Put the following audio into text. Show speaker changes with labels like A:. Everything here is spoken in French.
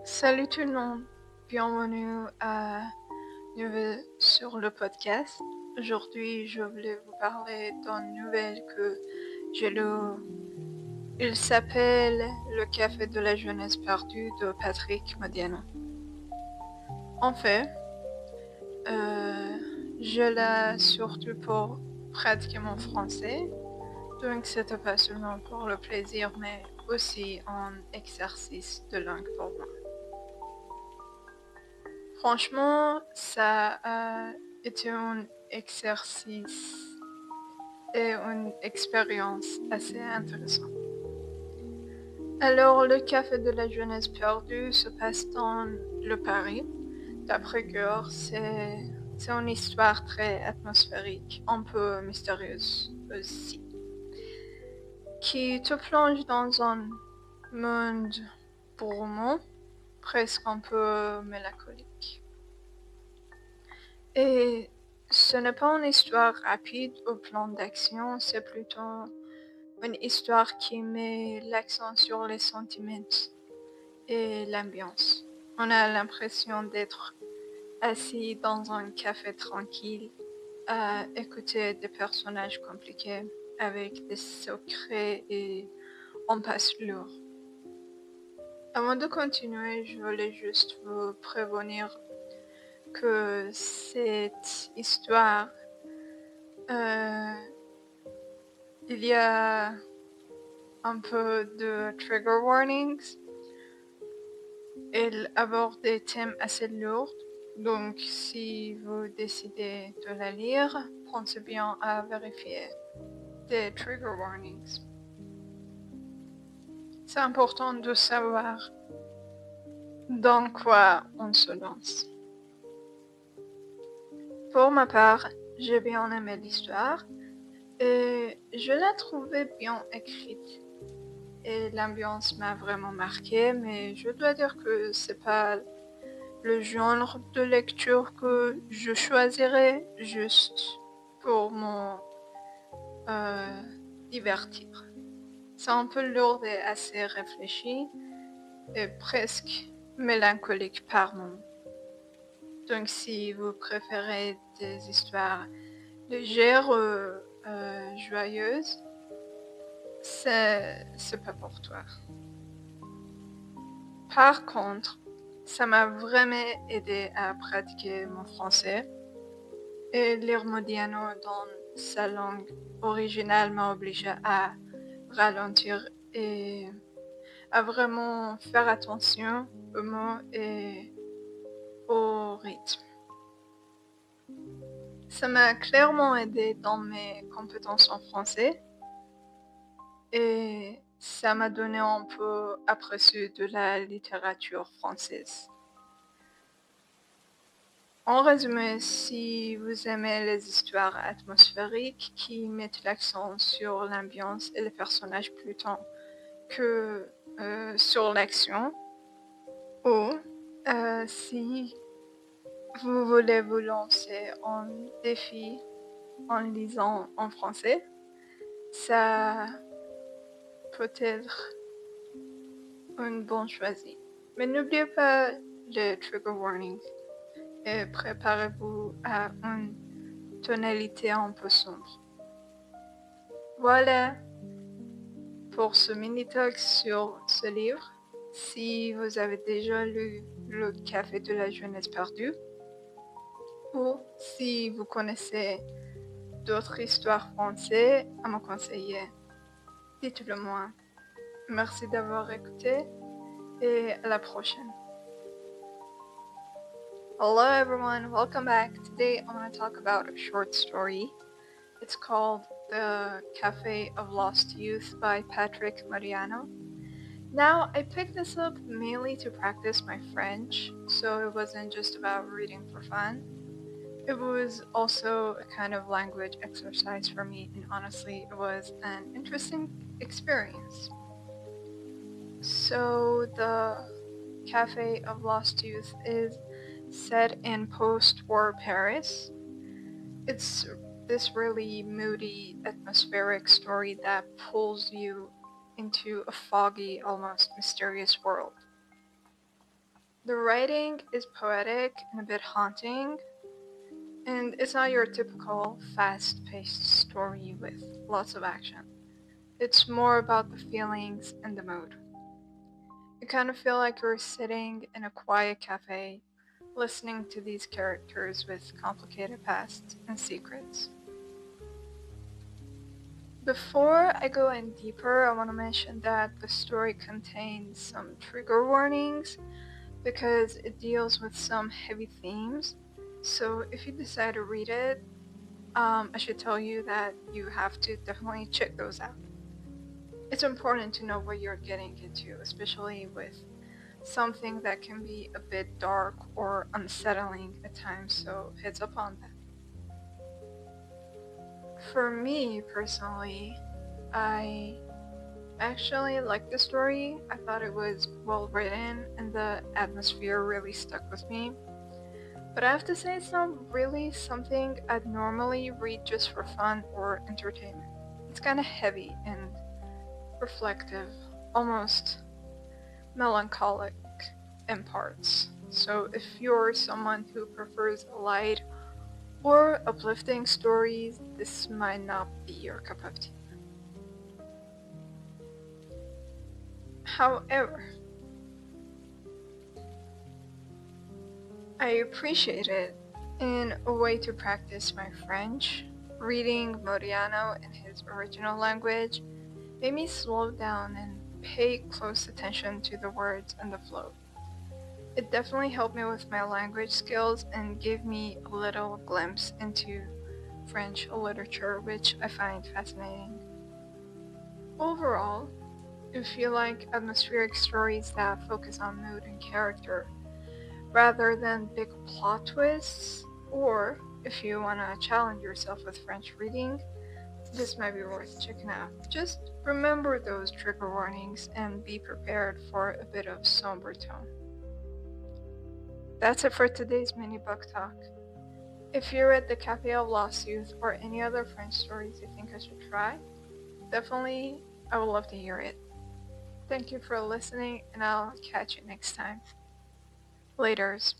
A: Salut tout le monde, bienvenue à nouveau sur le podcast. Aujourd'hui, je voulais vous parler d'une nouvelle que j'ai lue. Il s'appelle Le café de la jeunesse perdue de Patrick Modiano. En fait, je l'ai surtout pour pratiquer mon français, donc c'était pas seulement pour le plaisir, mais aussi un exercice de langue pour moi. Franchement, ça a été un exercice et une expérience assez intéressante. Alors, le café de la jeunesse perdue se passe dans le Paris. D'après cœur, c'est une histoire très atmosphérique, un peu mystérieuse aussi, qui te plonge dans un monde brumeux, presque un peu mélancolique. Et ce n'est pas une histoire rapide au plan d'action, c'est plutôt une histoire qui met l'accent sur les sentiments et l'ambiance. On a l'impression d'être assis dans un café tranquille à écouter des personnages compliqués avec des secrets et on passe lourd. Avant de continuer, je voulais juste vous prévenir que cette histoire, il y a un peu de trigger warnings. Elle aborde des thèmes assez lourds, donc si vous décidez de la lire, pensez bien à vérifier des trigger warnings. C'est important de savoir dans quoi on se lance. Pour ma part, j'ai bien aimé l'histoire et je la trouvais bien écrite. Et l'ambiance m'a vraiment marqué, mais je dois dire que c'est pas le genre de lecture que je choisirais juste pour me divertir. C'est un peu lourd et assez réfléchi et presque mélancolique par moments. Donc si vous préférez des histoires légères ou joyeuses, c'est pas pour toi. Par contre, ça m'a vraiment aidé à pratiquer mon français et lire Modiano dans sa langue originale m'a obligé à ralentir et à vraiment faire attention aux mots et au rythme. Ça m'a clairement aidé dans mes compétences en français et ça m'a donné un peu aperçu de la littérature française. En résumé, si vous aimez les histoires atmosphériques qui mettent l'accent sur l'ambiance et les personnages plutôt que sur l'action, ou si vous voulez vous lancer en défi en lisant en français, ça peut être une bonne choisie. Mais n'oubliez pas les trigger warnings et préparez-vous à une tonalité un peu sombre. Voilà pour ce mini-talk sur ce livre. Si vous avez déjà lu Le café de la jeunesse perdue, ou si vous connaissez d'autres histoires françaises à me conseiller, dites-le moi. Merci d'avoir écouté et à la prochaine. Hello everyone, welcome back. Today I'm going to talk about a short story. It's called The Cafe of Lost Youth by Patrick Modiano. Now, I picked this up mainly to practice my French, so it wasn't just about reading for fun. It was also a kind of language exercise for me, and honestly, it was an interesting experience. So, the Cafe of Lost Youth is set in post-war Paris. It's this really moody, atmospheric story that pulls you into a foggy, almost mysterious world. The writing is poetic and a bit haunting, and it's not your typical fast-paced story with lots of action. It's more about the feelings and the mood. You kind of feel like you're sitting in a quiet cafe, listening to these characters with complicated pasts and secrets. Before I go in deeper, I want to mention that the story contains some trigger warnings because it deals with some heavy themes. So if you decide to read it, I should tell you that you have to definitely check those out. It's important to know what you're getting into, especially with something that can be a bit dark or unsettling at times, so heads up on that. For me personally, I actually liked the story. I thought it was well written and the atmosphere really stuck with me. But I have to say it's not really something I'd normally read just for fun or entertainment. It's kind of heavy and reflective, almost melancholic in parts. So if you're someone who prefers light or uplifting stories, this might not be your cup of tea. However, I appreciate it in a way to practice my French. Reading Modiano in his original language made me slow down and pay close attention to the words and the flow. It definitely helped me with my language skills and gave me a little glimpse into French literature, which I find fascinating. Overall, if you like atmospheric stories that focus on mood and character rather than big plot twists, or if you want to challenge yourself with French reading, this might be worth checking out. Just remember those trigger warnings and be prepared for a bit of somber tone. That's it for today's mini book talk. If you're at the Café of Lost Youth or any other French stories you think I should try, definitely I would love to hear it. Thank you for listening, and I'll catch you next time. Laters.